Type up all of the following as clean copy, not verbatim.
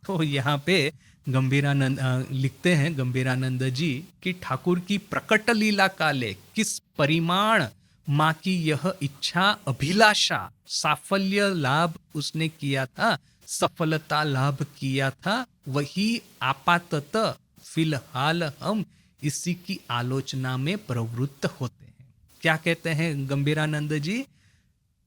तो यहाँ पे गंभीरानंद लिखते हैं गंभीरानंद जी कि ठाकुर की प्रकट लीला काले किस परिमाण माँ की यह इच्छा अभिलाषा साफल्य लाभ उसने किया था, सफलता लाभ किया था, वही आपातत फिलहाल हम इसी की आलोचना में प्रवृत्त होते हैं। क्या कहते हैं गंभीरानंद जी?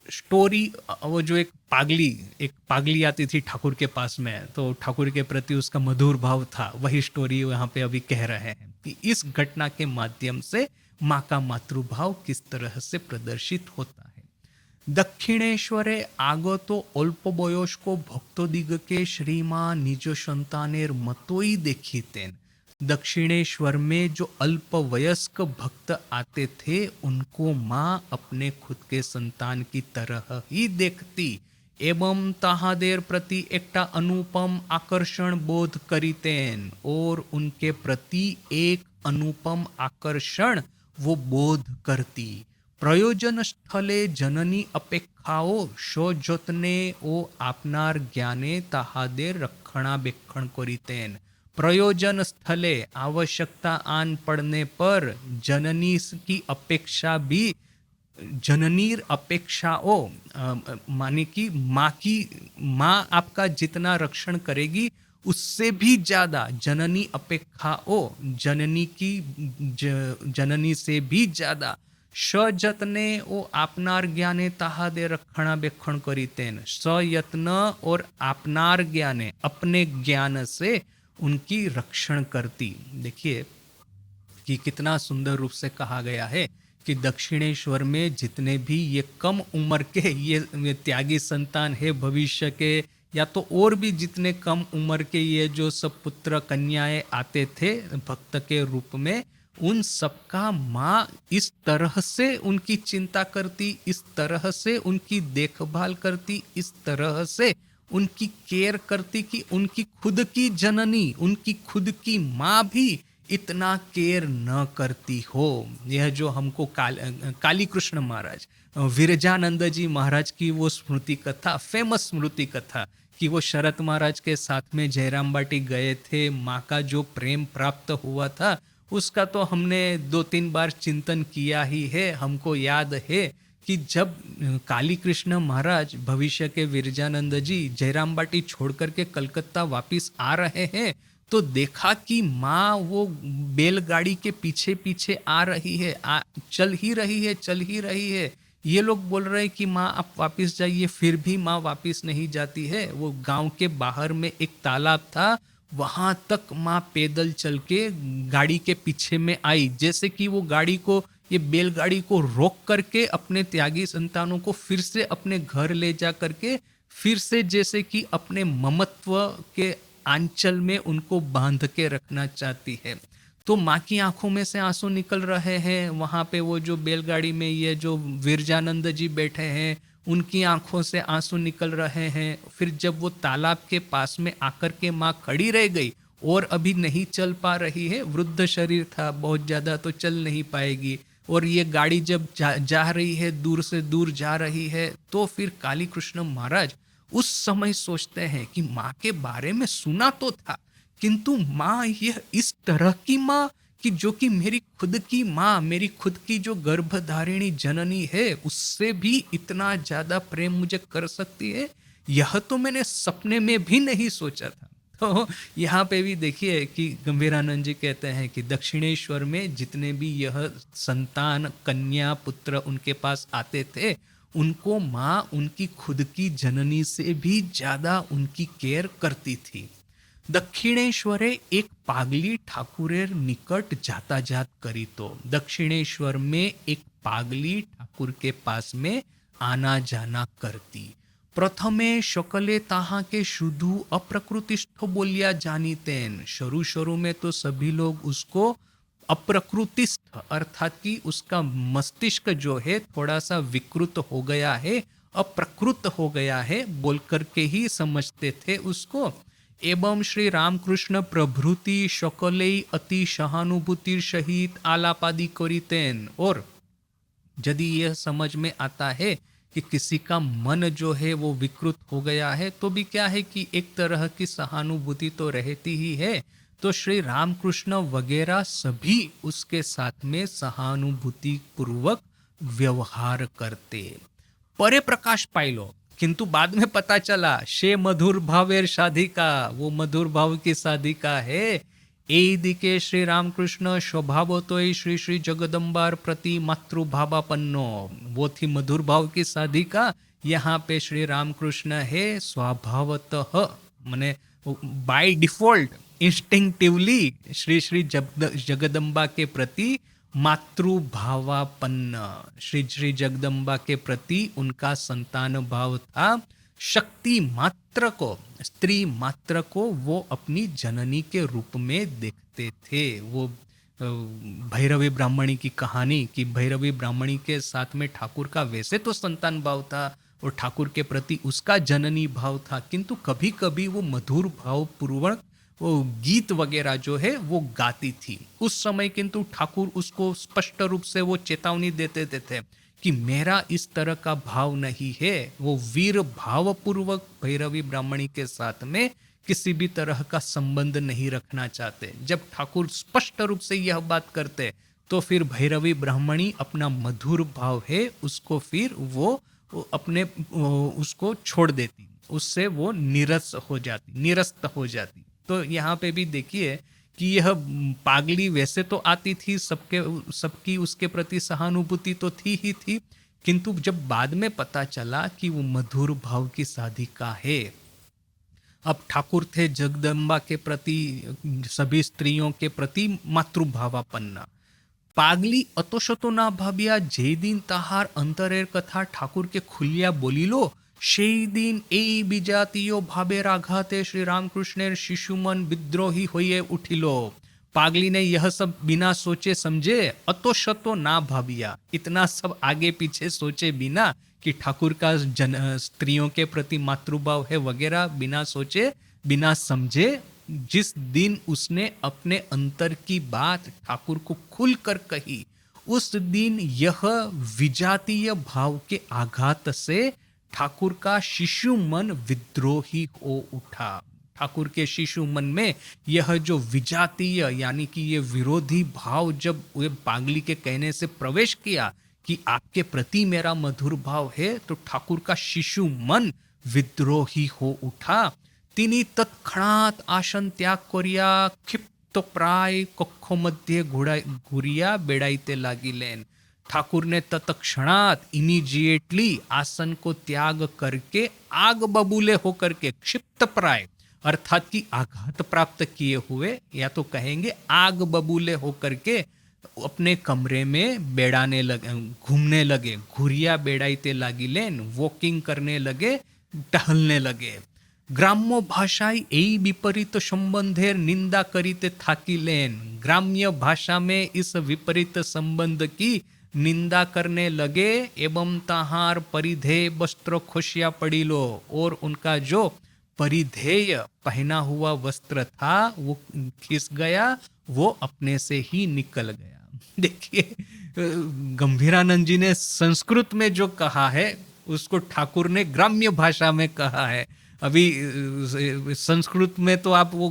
स्टोरी, वो जो एक पागली आती थी ठाकुर के पास में, तो ठाकुर के प्रति उसका मधुर भाव था, वही स्टोरी यहाँ पे अभी कह रहे हैं कि इस घटना के माध्यम से माँ का मातृभाव किस तरह से प्रदर्शित होता है। दक्षिणेश्वरे आगतो अल्प बयस्को भक्तोदिगके श्रीमा निज संतानेर मतोई देखितेन। दक्षिणेश्वर में जो अल्प वयस्क भक्त आते थे उनको माँ अपने खुद के संतान की तरह ही देखती एवं ताहादेर प्रति एकटा अनुपम आकर्षण बोध करीतेन, और उनके प्रति एक अनुपम आकर्षण वो बोध करती। प्रयोजन स्थले जननी अपेक्षाओ सजतने ओ आपनार ज्ञाने ताहादेर रक्षणाबेक्षण करीतेन। प्रयोजन स्थले आवश्यकता आन पड़ने पर जननी की अपेक्षा भी, जननीर अपेक्षाओ माने कि माँ आपका जितना रक्षण करेगी उससे भी ज्यादा जननी अपेक्षाओ, जननी की जननी से भी ज्यादा सजतने ओ आपनार ज्ञाने ताहादे रक्षणाबेक्षण करीतेन। सयत्न और आपनार ज्ञाने अपने ज्ञान से उनकी रक्षण करती। देखिए कि कितना सुंदर रूप से कहा गया है कि दक्षिणेश्वर में जितने भी ये कम उम्र के ये त्यागी संतान है भविष्य के, या तो और भी जितने कम उम्र के ये जो सब पुत्र कन्याएं आते थे भक्त के रूप में, उन सबका माँ इस तरह से उनकी चिंता करती, इस तरह से उनकी देखभाल करती, इस तरह से उनकी केयर करती कि उनकी खुद की जननी, उनकी खुद की माँ भी इतना केयर न करती हो। यह जो हमको काली कृष्ण महाराज, विरजानंद जी महाराज की वो स्मृति कथा, फेमस स्मृति कथा कि वो शरत महाराज के साथ में जयराम बाटी गए थे, माँ का जो प्रेम प्राप्त हुआ था उसका तो हमने 2-3 बार चिंतन किया ही है। हमको याद है कि जब काली कृष्ण महाराज भविष्य के विरजानंद जी जयराम बाटी छोड़ करके कलकत्ता वापिस आ रहे हैं तो देखा कि माँ वो बैलगाड़ी के पीछे पीछे आ रही है, चल ही रही है। ये लोग बोल रहे हैं कि माँ आप वापिस जाइए, फिर भी माँ वापिस नहीं जाती है। वो गांव के बाहर में एक तालाब था, वहां तक माँ पैदल चल के गाड़ी के पीछे में आई, जैसे कि वो गाड़ी को, ये बैलगाड़ी को रोक करके अपने त्यागी संतानों को फिर से अपने घर ले जा करके फिर से जैसे कि अपने ममत्व के आंचल में उनको बांध के रखना चाहती है। तो माँ की आंखों में से आंसू निकल रहे हैं। वहां पे वो जो बैलगाड़ी में ये जो विरजानंद जी बैठे हैं उनकी आंखों से आंसू निकल रहे हैं। फिर जब वो तालाब के पास में आकर के माँ खड़ी रह गई और अभी नहीं चल पा रही है, वृद्ध शरीर था, बहुत ज्यादा तो चल नहीं पाएगी, और ये गाड़ी जब जा रही है, दूर से दूर जा रही है, तो फिर काली कृष्ण महाराज उस समय सोचते हैं कि माँ के बारे में सुना तो था, किंतु माँ यह इस तरह की माँ कि जो कि मेरी खुद की माँ, मेरी खुद की जो गर्भधारिणी जननी है, उससे भी इतना ज्यादा प्रेम मुझे कर सकती है, यह तो मैंने सपने में भी नहीं सोचा था। तो यहाँ पे भी देखिए कि गंभीरानंद जी कहते हैं कि दक्षिणेश्वर में जितने भी यह संतान कन्या पुत्र उनके पास आते थे, उनको माँ उनकी खुद की जननी से भी ज्यादा उनकी केयर करती थी। दक्षिणेश्वरे एक पागली ठाकुरेर निकट जाता जात करी। तो दक्षिणेश्वर में एक पागली ठाकुर के पास में आना जाना करती। प्रथमे शकले ताहा के शुद्धू अप्रकृतिस्थ बोलिया जानीतेन। शुरू शुरू में तो सभी लोग उसको अप्रकृतिस्थ अर्थात कि उसका मस्तिष्क जो है थोड़ा सा विकृत हो गया है, अप्रकृत हो गया है बोल करके ही समझते थे उसको। एवं श्री रामकृष्ण प्रभृति शकले अति सहानुभूति सहित आलापादी करीतेन। और यदि यह समझ में आता है कि किसी का मन जो है वो विकृत हो गया है, तो भी क्या है कि एक तरह की सहानुभूति तो रहती ही है। तो श्री रामकृष्ण वगैरह सभी उसके साथ में सहानुभूति पूर्वक व्यवहार करते। परे प्रकाश पाइलो, किंतु बाद में पता चला शे मधुर भावेर साधिका, वो मधुर भाव की साधिका है। এই দিকে শ্রী रामकृष्ण स्वभावतोय श्री श्री जगदम्बार प्रति मातृभावापन्न, वो थी मधुर भाव की साधिका। यहाँ पे श्री रामकृष्ण है स्वभावतः, माने by default instinctively Shri Shri Jagdamba के प्रति मातृभावापन्न, श्री श्री जगदम्बा के प्रति उनका संतान भाव था। शक्ति मात्र को, स्त्री मात्र को वो अपनी जननी के रूप में देखते थे। वो भैरवी ब्राह्मणी की कहानी कि भैरवी ब्राह्मणी के साथ में ठाकुर का वैसे तो संतान भाव था और ठाकुर के प्रति उसका जननी भाव था, किंतु कभी कभी वो मधुर भाव पूर्वक वो गीत वगैरह जो है वो गाती थी उस समय, किंतु ठाकुर उसको स्पष्ट रूप से वो चेतावनी देते थे कि मेरा इस तरह का भाव नहीं है। वो वीर भाव पूर्वक भैरवी ब्राह्मणी के साथ में किसी भी तरह का संबंध नहीं रखना चाहते। जब ठाकुर स्पष्ट रूप से यह बात करते तो फिर भैरवी ब्राह्मणी अपना मधुर भाव है उसको फिर वो अपने उसको छोड़ देती, उससे वो निरस्त हो जाती। तो यहाँ पे भी देखिए कि यह पागली वैसे तो आती थी, सबकी उसके प्रति सहानुभूति तो थी ही थी, किंतु जब बाद में पता चला कि वो मधुर भाव की साधिका है। अब ठाकुर थे जगदम्बा के प्रति, सभी स्त्रियों के प्रति मातृभावापन्न। पागली अतोशतो ना भाबिया जे दिन ताहार अंतरेर कथा ठाकुर के खुलिया बोलिलो, সেই দিন এই বিজাতীয় ভাবের আঘাতে श्री रामकृष्णेर शिशु मन विद्रोही होइए उठिलो। पागली ने यह सब बिना सोचे समझे अतोशतो ना भाबिया, इतना सब आगे पीछे सोचे बिना कि ठाकुर का स्त्रियों के प्रति मातृभाव है वगैरह, बिना सोचे बिना समझे जिस दिन उसने अपने अंतर की बात ठाकुर को खुलकर कही, उस दिन यह विजातीय भाव के आघात से ठाकुर का शिशु मन विद्रोही हो उठा। ठाकुर के शिशु मन में यह जो विजातीय यानी कि ये विरोधी भाव जब वे पागली के कहने से प्रवेश किया कि आपके प्रति मेरा मधुर भाव है, तो ठाकुर का शिशु मन विद्रोही हो उठा। तिनी तत्क्षणात आसन त्याग करिया क्षिप्त प्राय कक्ष मध्य घुरिया बेड़ाइते लागिलेन। ठाकुर ने तत्क्षणात इमीडिएटली आसन को त्याग करके आग बबूले होकर के क्षिप्त प्राय अर्थात कि आघात प्राप्त किए हुए, या तो कहेंगे आग बबूले होकर के अपने कमरे में बेड़ाने लगे, घूमने लगे, घुरिया बेड़ाइते लागिलेन, वॉकिंग करने लगे, टहलने लगे। ग्राम्य भाषाई এই विपरीत संबंधेर निंदा करिते थाकिलेन। ग्राम्य भाषा में इस विपरीत संबंध की निंदा करने लगे एवं ताहार परिधेय वस्त्र खोशिया पड़ीलो, और उनका जो परिधेय पहना हुआ वस्त्र था वो खिस गया, वो अपने से ही निकल गया। देखिए गंभीरानंद जी ने संस्कृत में जो कहा है उसको ठाकुर ने ग्राम्य भाषा में कहा है। अभी संस्कृत में तो आप वो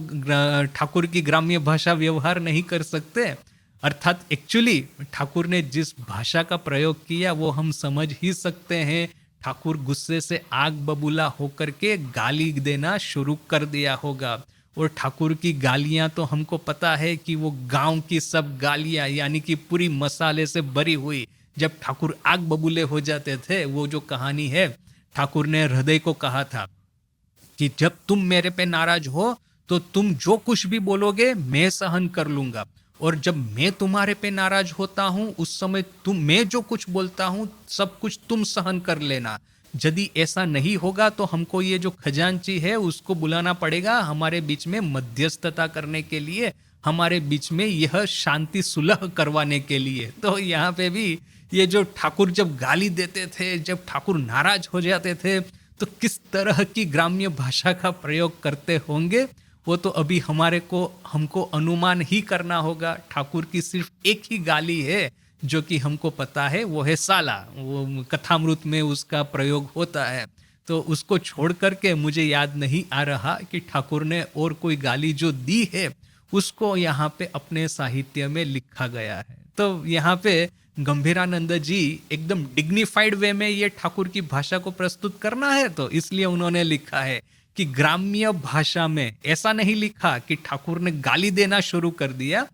ठाकुर की ग्राम्य भाषा व्यवहार नहीं कर सकते, अर्थात एक्चुअली ठाकुर ने जिस भाषा का प्रयोग किया वो हम समझ ही सकते हैं। ठाकुर गुस्से से आग बबूला होकर के गाली देना शुरू कर दिया होगा, और ठाकुर की गालियां तो हमको पता है कि वो गांव की सब गालियां यानी कि पूरी मसाले से भरी हुई। जब ठाकुर आग बबूले हो जाते थे, वो जो कहानी है, ठाकुर ने हृदय को कहा था कि जब तुम मेरे पे नाराज हो तो तुम जो कुछ भी बोलोगे मैं सहन कर लूंगा, और जब मैं तुम्हारे पे नाराज होता हूं उस समय मैं जो कुछ बोलता हूं सब कुछ तुम सहन कर लेना। यदि ऐसा नहीं होगा तो हमको ये जो खजांची है उसको बुलाना पड़ेगा हमारे बीच में मध्यस्थता करने के लिए, हमारे बीच में यह शांति सुलह करवाने के लिए। तो यहाँ पे भी ये जो ठाकुर जब गाली देते थे, जब ठाकुर नाराज हो जाते थे, तो किस तरह की ग्राम्य भाषा का प्रयोग करते होंगे वो तो अभी हमको अनुमान ही करना होगा। ठाकुर की सिर्फ एक ही गाली है जो कि हमको पता है वो है साला, वो कथामृत में उसका प्रयोग होता है। तो उसको छोड़ करके मुझे याद नहीं आ रहा कि ठाकुर ने और कोई गाली जो दी है उसको यहाँ पे अपने साहित्य में लिखा गया है। तो यहाँ पे गंभीरानंद जी एकदम डिग्निफाइड वे में ये ठाकुर की भाषा को प्रस्तुत करना है, तो इसलिए उन्होंने लिखा है कि ग्राम्य भाषा में। ऐसा नहीं लिखा कि ठाकुर ने गाली देना शुरू कर दिया,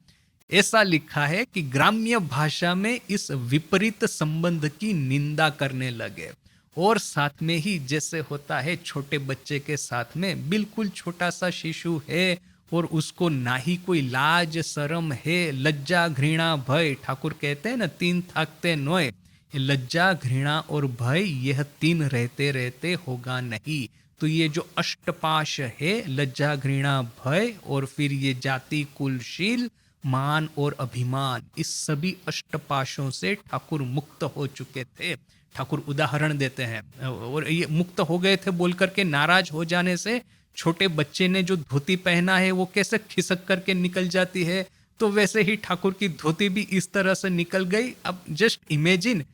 ऐसा लिखा है कि ग्राम्य भाषा में इस विपरीत संबंध की निंदा करने लगे। और साथ में ही जैसे होता है छोटे बच्चे के साथ में, बिल्कुल छोटा सा शिशु है और उसको ना ही कोई लाज शर्म है, लज्जा घृणा भय, ठाकुर कहते हैं ना 3 थाकते नोए, लज्जा घृणा और भय यह 3 रहते रहते होगा नहीं। तो ये जो अष्टपाश है, लज्जा घृणा भय और फिर ये जाति कुलशील मान और अभिमान, इस सभी अष्टपाशों से ठाकुर मुक्त हो चुके थे। ठाकुर उदाहरण देते हैं, और ये मुक्त हो गए थे बोल करके नाराज हो जाने से छोटे बच्चे ने जो धोती पहना है वो कैसे खिसक करके निकल जाती है, तो वैसे ही ठाकुर की धोती भी इस तरह से निकल गई। अब जस्ट इमेजिन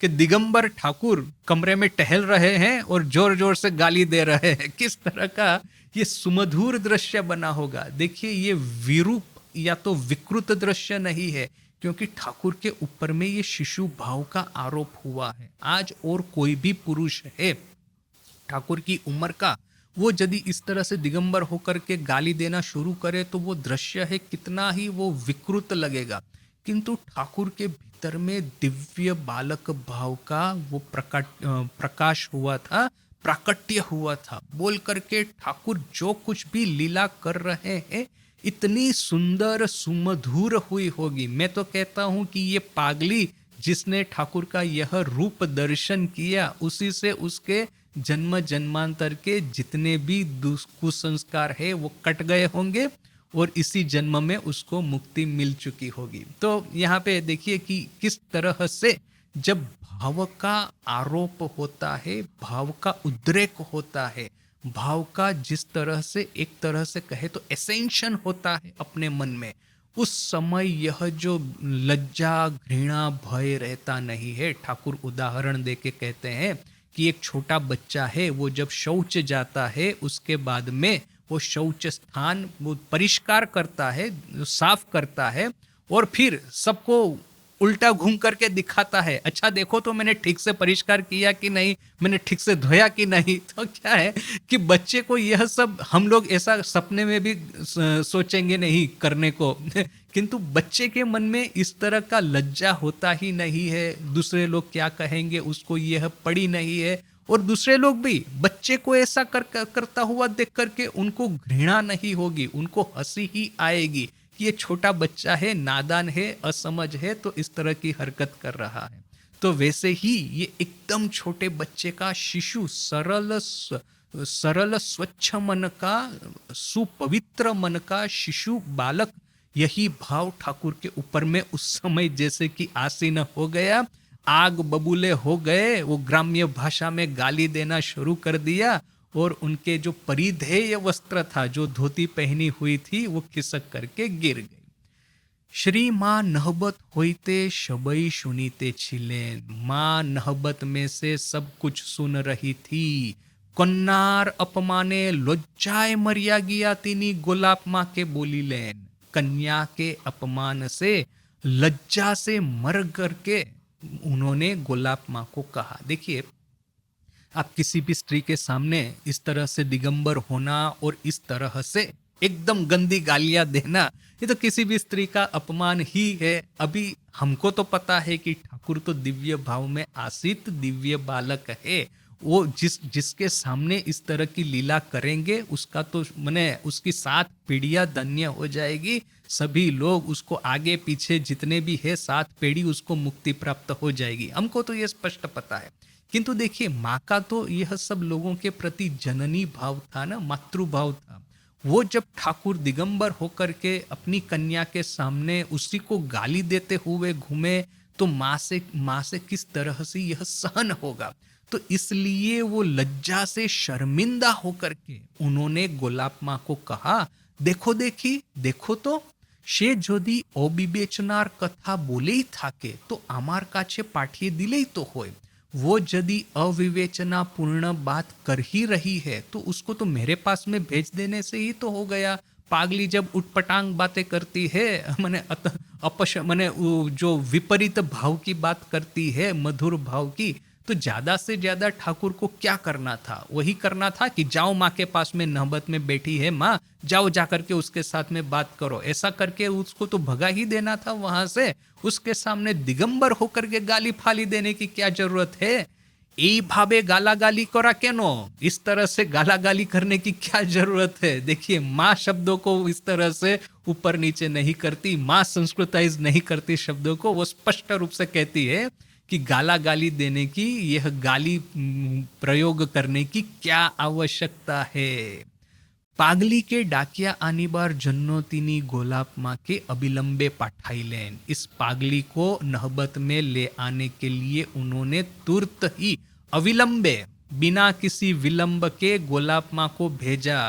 कि दिगंबर ठाकुर कमरे में टहल रहे हैं और जोर जोर से गाली दे रहे हैं, किस तरह का ये सुमधुर दृश्य बना होगा। देखिए ये विरूप या तो विकृत दृश्य नहीं है, क्योंकि ठाकुर के ऊपर में ये शिशु भाव का आरोप हुआ है। आज और कोई भी पुरुष है ठाकुर की उम्र का, वो यदि इस तरह से दिगंबर होकर के गाली देना शुरू करे तो वो दृश्य है कितना ही वो विकृत लगेगा। किंतु ठाकुर के भीतर में दिव्य बालक भाव का वो प्रकाश हुआ था, प्राकट्य हुआ था। बोल करके ठाकुर जो कुछ भी लीला कर रहे हैं इतनी सुंदर सुमधुर हुई होगी। मैं तो कहता हूं कि ये पागली जिसने ठाकुर का यह रूप दर्शन किया, उसी से उसके जन्म जन्मांतर के जितने भी कुसंस्कार है वो कट गए होंगे और इसी जन्म में उसको मुक्ति मिल चुकी होगी। तो यहाँ पे देखिए कि किस तरह से जब भाव का आरोप होता है, भाव का उद्रेक होता है, भाव का जिस तरह से एक तरह से कहे तो एसेंशन होता है अपने मन में, उस समय यह जो लज्जा घृणा भय रहता नहीं है। ठाकुर उदाहरण देके कहते हैं कि एक छोटा बच्चा है, वो जब शौच जाता है उसके बाद में वो शौच स्थान वो परिष्कार करता है, साफ करता है और फिर सबको उल्टा घूम करके दिखाता है, अच्छा देखो तो मैंने ठीक से परिष्कार किया कि नहीं, मैंने ठीक से धोया कि नहीं। तो क्या है कि बच्चे को यह सब हम लोग ऐसा सपने में भी सोचेंगे नहीं करने को किंतु बच्चे के मन में इस तरह का लज्जा होता ही नहीं है। दूसरे लोग क्या कहेंगे उसको यह पड़ी नहीं है, और दूसरे लोग भी बच्चे को ऐसा करता हुआ देख करके उनको घृणा नहीं होगी, उनको हंसी ही आएगी कि ये छोटा बच्चा है, नादान है, असमझ है, तो इस तरह की हरकत कर रहा है। तो वैसे ही ये एकदम छोटे बच्चे का शिशु, सरल स्वच्छ मन का, सुपवित्र मन का शिशु बालक, यही भाव ठाकुर के ऊपर में उस समय जैसे कि आसीन हो गया, आग बबूले हो गए, वो ग्राम्य भाषा में गाली देना शुरू कर दिया और उनके जो परिधेय वस्त्र था, जो धोती पहनी हुई थी, वो खिसक करके गिर गई। श्री माँ नहबत होइते शबई सुनीते छिलेन, माँ नहबत में से सब कुछ सुन रही थी। कन्नार अपमाने लज्जाए मरिया गया तिनी गोलाप माँ के बोली लेन, कन्या के अपमान से लज्जा से मर करके उन्होंने गोलाप माँ को कहा। देखिए आप किसी भी स्त्री के सामने इस तरह से दिगंबर होना और इस तरह से एकदम गंदी गालियां देना, ये तो किसी भी स्त्री का अपमान ही है। अभी हमको तो पता है कि ठाकुर तो दिव्य भाव में आसित दिव्य बालक है, वो जिसके सामने इस तरह की लीला करेंगे उसका तो माने उसकी 7 पीढ़ियां धन्य हो जाएगी। सभी लोग उसको आगे पीछे जितने भी है 7 पीढ़ी उसको मुक्ति प्राप्त हो जाएगी, हमको तो ये स्पष्ट पता है। किंतु देखिए माँ का तो यह सब लोगों के प्रति जननी भाव था ना, मातृभाव था। वो जब ठाकुर दिगंबर होकर के अपनी कन्या के सामने उसी को गाली देते हुए घूमे तो माँ से किस तरह से यह सहन होगा। तो इसलिए वो लज्जा से शर्मिंदा होकर के उन्होंने गोलाप माँ को कहा, देखो देखो तो সে যদি অবিবেচনার কথা বলেই থাকে তো আমার কাছে পাঠিয়ে दिलेई तो होए। वो यदि अविवेचनापूर्ण बात कर ही रही है तो उसको तो मेरे पास में भेज देने से ही तो हो गया। पागली जब उटपटांग बातें करती है मैंने मैंने जो विपरीत भाव की बात करती है, मधुर भाव की, तो ज्यादा से ज्यादा ठाकुर को क्या करना था? वही करना था कि जाओ माँ के पास में नहबत में बैठी है माँ, जाओ जाकर के उसके साथ में बात करो। ऐसा करके उसको तो भगा ही देना था वहां से। उसके सामने दिगंबर होकर के गाली फाली देने की क्या जरूरत है? यही भावे गालागाली करा केनो? इस तरह से गालागाली करने की क्या जरूरत है? देखिए, माँ शब्दों को इस तरह से ऊपर नीचे नहीं करती, माँ संस्कृताइज नहीं करती शब्दों को। वो स्पष्ट रूप से कहती है कि गाला गाली देने की, यह गाली प्रयोग करने की क्या आवश्यकता है? पागली के डाकिया आनी बार जन्नो तीनी गोलाप माँ के अबिलंबे पाठाइलेन। इस पागली को नहबत में ले आने के लिए उन्होंने तुरंत ही अविलंबे, बिना किसी विलंब के गोलाप माँ को भेजा।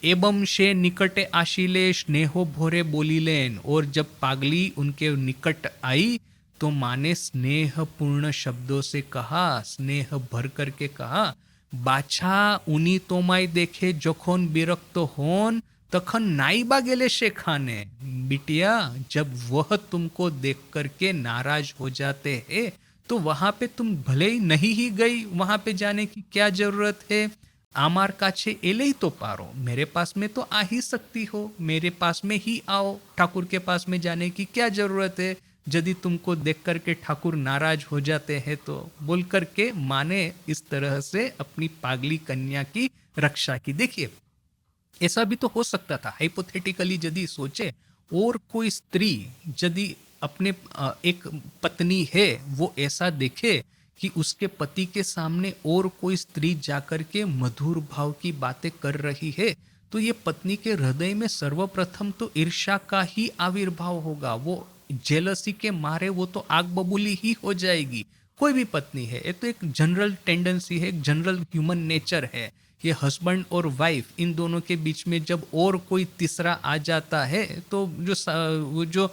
एवं शे निकटे आशीले स्नेहो भोरे बोलीलेन। और जब पागली उनके निकट आई तो माँ ने स्नेहपूर्ण शब्दों से कहा, स्नेह भर करके कहा, बाछा उनी तोमाय देखे जखन विरक्त होन तखन नाइबा गेले शेखाने। बिटिया, जब वह तुमको देख करके नाराज हो जाते हैं तो वहां पे तुम भले ही नहीं ही गई, वहां पे जाने की क्या जरूरत है? आमार काछे एले तो पारो, मेरे पास में तो आ ही सकती हो, मेरे पास में ही आओ, ठाकुर के पास में जाने की क्या जरूरत है यदि तुमको देख करके ठाकुर नाराज हो जाते हैं तो? बोल करके माँ ने इस तरह से अपनी पागली कन्या की रक्षा की। देखिए, ऐसा भी तो हो सकता था, हाइपोथेटिकली यदि सोचे, और कोई स्त्री यदि अपने एक पत्नी है वो ऐसा देखे कि उसके पति के सामने और कोई स्त्री जाकर के मधुर भाव की बातें कर रही है, तो ये पत्नी के हृदय में सर्वप्रथम तो ईर्ष्या का ही आविर्भाव होगा। वो जेलसी के मारे वो तो आग बबूली ही हो जाएगी। कोई भी पत्नी है, ये तो एक जनरल टेंडेंसी है, एक जनरल ह्यूमन नेचर है। ये हस्बैंड और वाइफ, इन दोनों के बीच में जब और कोई तीसरा आ जाता है तो जो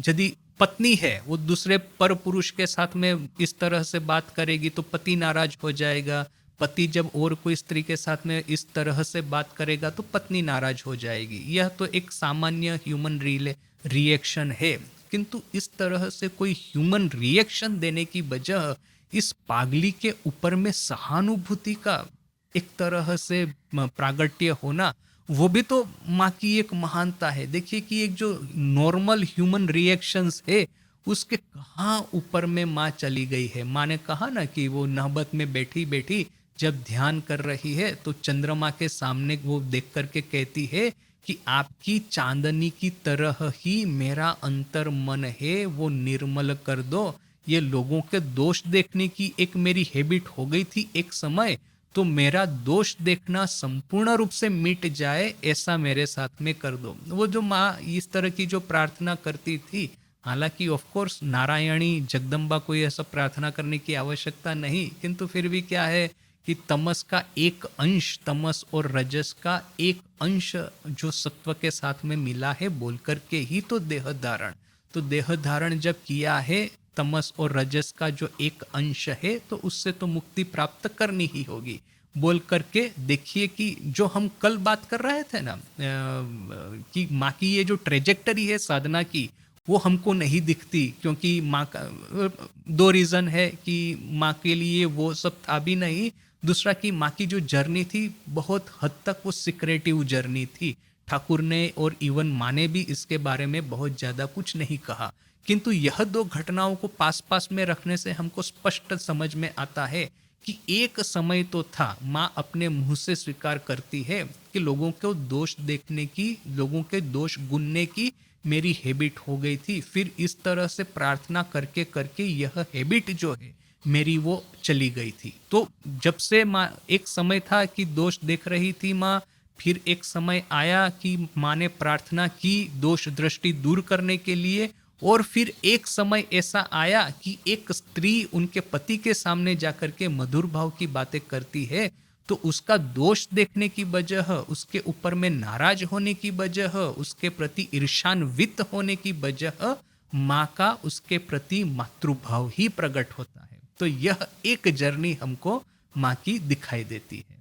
यदि पत्नी है वो दूसरे पर पुरुष के साथ में इस तरह से बात करेगी तो पति नाराज हो जाएगा। पति जब और कोई स्त्री के साथ में इस तरह से बात करेगा तो पत्नी नाराज हो जाएगी। यह तो एक सामान्य ह्यूमन रिएक्शन है। किंतु इस तरह से कोई ह्यूमन रिएक्शन देने की वजह इस पागली के ऊपर में सहानुभूति का एक तरह से प्रागट्य होना, वो भी तो माँ की एक महानता है। देखिए कि एक जो नॉर्मल ह्यूमन रिएक्शंस है उसके कहाँ ऊपर में माँ चली गई है। माँ ने कहा ना कि वो नहबत में बैठी बैठी जब ध्यान कर रही है तो चंद्रमा के सामने वो देख करके कहती है कि आपकी चांदनी की तरह ही मेरा अंतर मन है, वो निर्मल कर दो। ये लोगों के दोष देखने की एक मेरी हैबिट हो गई थी एक समय, तो मेरा दोष देखना संपूर्ण रूप से मिट जाए, ऐसा मेरे साथ में कर दो। वो जो माँ इस तरह की जो प्रार्थना करती थी, हालांकि ऑफ कोर्स नारायणी जगदम्बा को ऐसा प्रार्थना करने की आवश्यकता नहीं, किंतु फिर भी क्या है कि तमस का एक अंश, तमस और रजस का एक अंश जो सत्व के साथ में मिला है, बोल करके ही तो देह धारण। तो देह धारण जब किया है, तमस और रजस का जो एक अंश है, तो उससे तो मुक्ति प्राप्त करनी ही होगी। बोल करके देखिए कि जो हम कल बात कर रहे थे ना कि माँ की ये जो ट्रेजेक्टरी है साधना की, वो हमको नहीं दिखती, क्योंकि माँ का दो रीज़न है कि माँ के लिए वो सब था भी नहीं, दूसरा कि माँ की जो जर्नी थी बहुत हद तक वो सिक्रेटिव जर्नी थी। ठाकुर ने और इवन माँ ने भी इसके बारे में बहुत ज़्यादा कुछ नहीं कहा, किंतु यह दो घटनाओं को पास पास में रखने से हमको स्पष्ट समझ में आता है कि एक समय तो था, माँ अपने मुंह से स्वीकार करती है कि लोगों को दोष देखने की, लोगों के दोष गुनने की मेरी हैबिट हो गई थी। फिर इस तरह से प्रार्थना करके करके यह हैबिट जो है मेरी वो चली गई थी। तो जब से माँ, एक समय था कि दोष देख रही थी माँ, फिर एक समय आया कि माँ ने प्रार्थना की दोष दृष्टि दूर करने के लिए, और फिर एक समय ऐसा आया कि एक स्त्री उनके पति के सामने जाकर के मधुर भाव की बातें करती है, तो उसका दोष देखने की वजह, उसके ऊपर में नाराज होने की वजह, उसके प्रति ईर्षान्वित होने की वजह, माँ का उसके प्रति मातृभाव ही प्रकट होता है। तो यह एक जर्नी हमको माँ की दिखाई देती है।